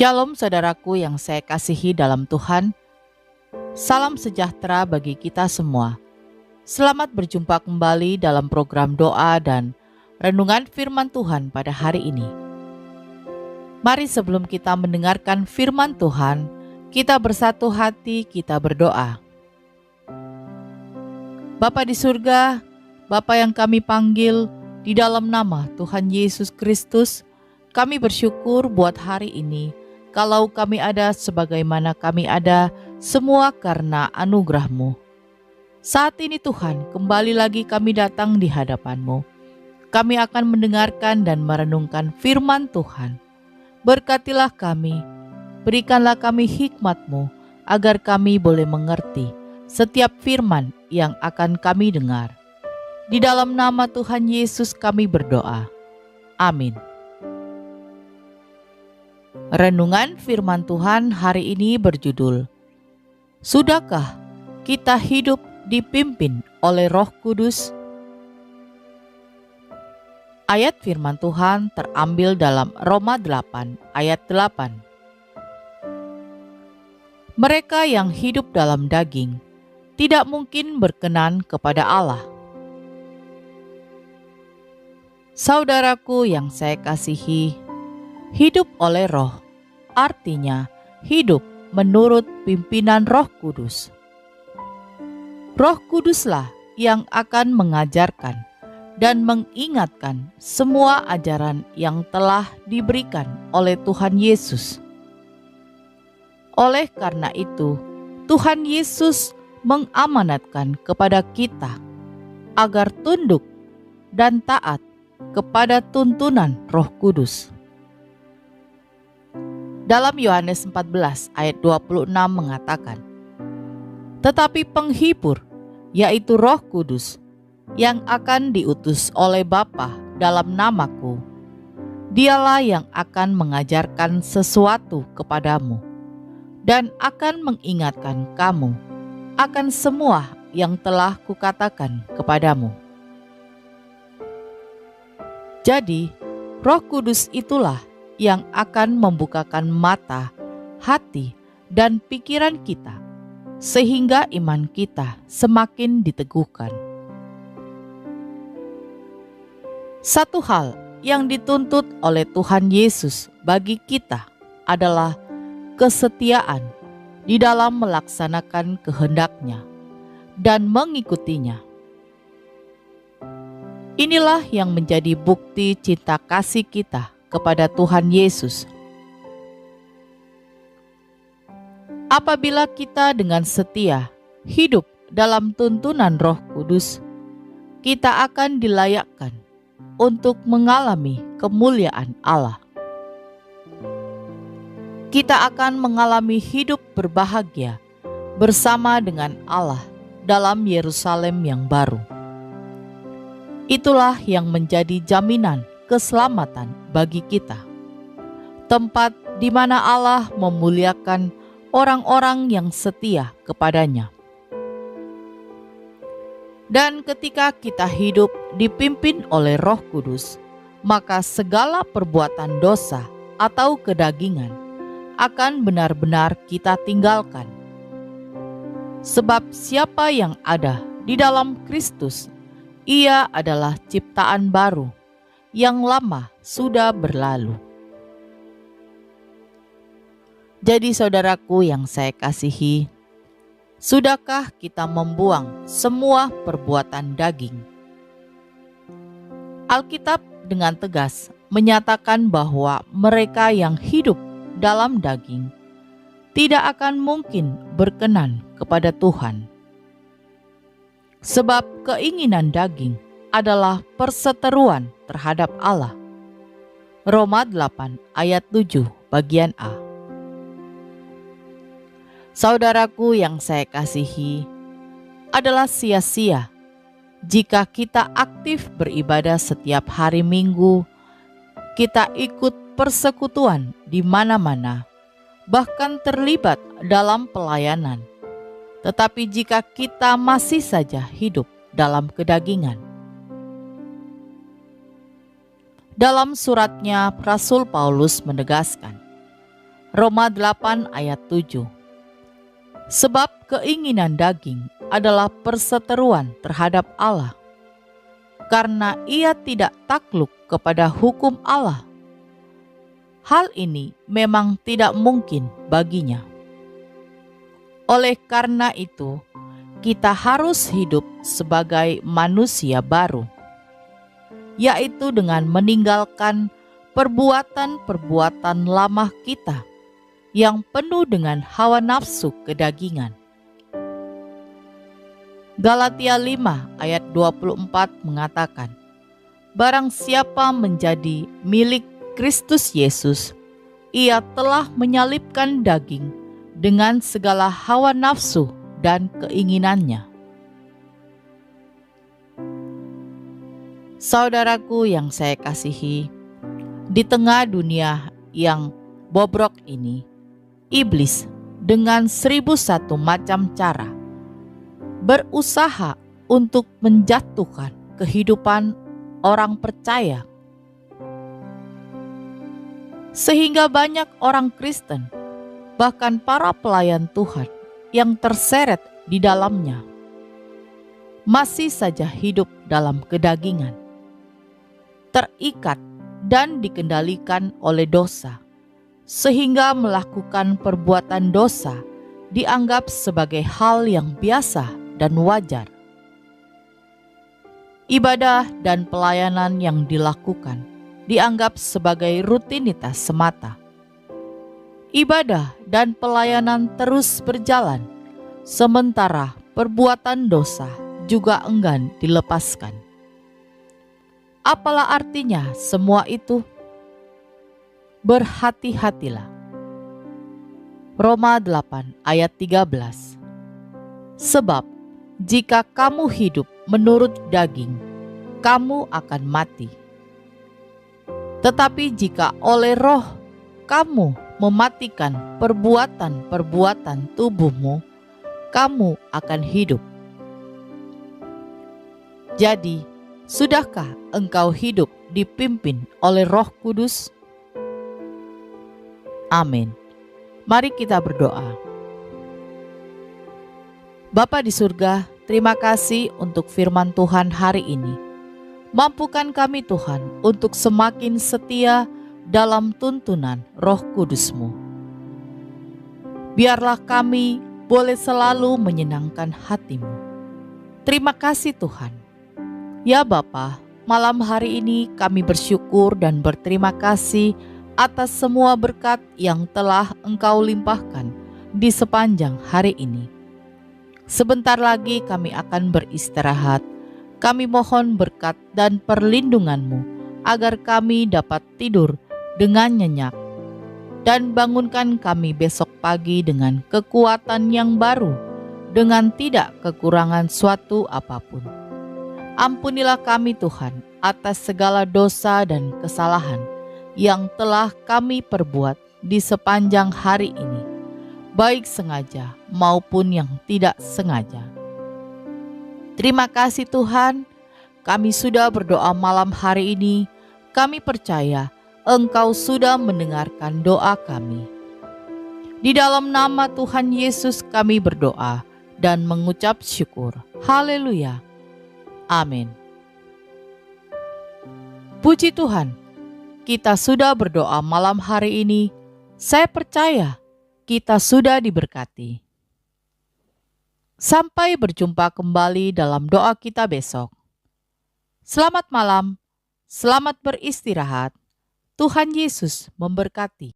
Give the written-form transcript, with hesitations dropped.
Shalom saudaraku yang saya kasihi dalam Tuhan. Salam sejahtera bagi kita semua. Selamat berjumpa kembali dalam program doa dan renungan firman Tuhan pada hari ini. Mari sebelum kita mendengarkan firman Tuhan, kita bersatu hati, kita berdoa. Bapa di surga, Bapa yang kami panggil di dalam nama Tuhan Yesus Kristus, kami bersyukur buat hari ini, kalau kami ada sebagaimana kami ada, semua karena anugerah-Mu. Saat ini Tuhan, kembali lagi kami datang di hadapan-Mu. Kami akan mendengarkan dan merenungkan firman Tuhan. Berkatilah kami, berikanlah kami hikmat-Mu, agar kami boleh mengerti setiap firman yang akan kami dengar. Di dalam nama Tuhan Yesus kami berdoa. Amin. Renungan firman Tuhan hari ini berjudul, Sudahkah kita hidup dipimpin oleh Roh Kudus? Ayat firman Tuhan terambil dalam Roma 8 ayat 8. Mereka yang hidup dalam daging tidak mungkin berkenan kepada Allah. Saudaraku yang saya kasihi, hidup oleh Roh artinya hidup menurut pimpinan Roh Kudus. Roh Kuduslah yang akan mengajarkan dan mengingatkan semua ajaran yang telah diberikan oleh Tuhan Yesus. Oleh karena itu, Tuhan Yesus mengamanatkan kepada kita agar tunduk dan taat kepada tuntunan Roh Kudus. Dalam Yohanes 14 ayat 26 mengatakan, tetapi penghibur, yaitu Roh Kudus, yang akan diutus oleh Bapa dalam namaku, dialah yang akan mengajarkan sesuatu kepadamu, dan akan mengingatkan kamu akan semua yang telah kukatakan kepadamu. Jadi, Roh Kudus itulah yang akan membukakan mata, hati, dan pikiran kita, sehingga iman kita semakin diteguhkan. Satu hal yang dituntut oleh Tuhan Yesus bagi kita adalah kesetiaan di dalam melaksanakan kehendak-Nya dan mengikutinya. Inilah yang menjadi bukti cinta kasih kita kepada Tuhan Yesus. Apabila kita dengan setia hidup dalam tuntunan Roh Kudus, kita akan dilayakkan untuk mengalami kemuliaan Allah. Kita akan mengalami hidup berbahagia bersama dengan Allah dalam Yerusalem yang baru. Itulah yang menjadi jaminan keselamatan bagi kita. Tempat di mana Allah memuliakan orang-orang yang setia kepadanya. Dan ketika kita hidup dipimpin oleh Roh Kudus, maka segala perbuatan dosa atau kedagingan akan benar-benar kita tinggalkan. Sebab siapa yang ada di dalam Kristus, ia adalah ciptaan baru, yang lama sudah berlalu. Jadi saudaraku yang saya kasihi, sudahkah kita membuang semua perbuatan daging? Alkitab dengan tegas menyatakan bahwa mereka yang hidup dalam daging tidak akan mungkin berkenan kepada Tuhan. Sebab keinginan daging adalah perseteruan terhadap Allah. Roma 8 ayat 7 bagian A. Saudaraku yang saya kasihi, adalah sia-sia jika kita aktif beribadah setiap hari Minggu, kita ikut persekutuan di mana-mana, bahkan terlibat dalam pelayanan. Tetapi jika kita masih saja hidup dalam kedagingan. Dalam suratnya, Rasul Paulus menegaskan, Roma 8 ayat 7. Sebab keinginan daging adalah perseteruan terhadap Allah, karena ia tidak takluk kepada hukum Allah. Hal ini memang tidak mungkin baginya. Oleh karena itu, kita harus hidup sebagai manusia baru, yaitu dengan meninggalkan perbuatan-perbuatan lama kita yang penuh dengan hawa nafsu kedagingan. Galatia 5 ayat 24 mengatakan, barang siapa menjadi milik Kristus Yesus, ia telah menyalibkan daging dengan segala hawa nafsu dan keinginannya. Saudaraku yang saya kasihi, di tengah dunia yang bobrok ini, iblis dengan 1001 macam cara berusaha untuk menjatuhkan kehidupan orang percaya. Sehingga banyak orang Kristen, bahkan para pelayan Tuhan yang terseret di dalamnya, masih saja hidup dalam kedagingan, terikat dan dikendalikan oleh dosa, sehingga melakukan perbuatan dosa dianggap sebagai hal yang biasa dan wajar. Ibadah dan pelayanan yang dilakukan dianggap sebagai rutinitas semata. Ibadah dan pelayanan terus berjalan, sementara perbuatan dosa juga enggan dilepaskan. Apalah artinya semua itu? Berhati-hatilah. Roma 8 ayat 13. Sebab jika kamu hidup menurut daging, kamu akan mati. Tetapi jika oleh Roh kamu mematikan perbuatan-perbuatan tubuhmu, kamu akan hidup. Jadi, sudahkah engkau hidup dipimpin oleh Roh Kudus? Amin. Mari kita berdoa. Bapa di surga, terima kasih untuk firman Tuhan hari ini. Mampukan kami Tuhan untuk semakin setia dalam tuntunan Roh Kudus-Mu. Biarlah kami boleh selalu menyenangkan hati-Mu. Terima kasih Tuhan. Ya Bapa, malam hari ini kami bersyukur dan berterima kasih atas semua berkat yang telah Engkau limpahkan di sepanjang hari ini. Sebentar lagi kami akan beristirahat. Kami mohon berkat dan perlindungan-Mu agar kami dapat tidur dengan nyenyak dan bangunkan kami besok pagi dengan kekuatan yang baru, dengan tidak kekurangan suatu apapun. Ampunilah kami Tuhan atas segala dosa dan kesalahan yang telah kami perbuat di sepanjang hari ini, baik sengaja maupun yang tidak sengaja. Terima kasih Tuhan, kami sudah berdoa malam hari ini. Kami percaya Engkau sudah mendengarkan doa kami. Di dalam nama Tuhan Yesus kami berdoa dan mengucap syukur. Haleluya. Amin. Puji Tuhan, kita sudah berdoa malam hari ini. Saya percaya kita sudah diberkati. Sampai berjumpa kembali dalam doa kita besok. Selamat malam, selamat beristirahat. Tuhan Yesus memberkati.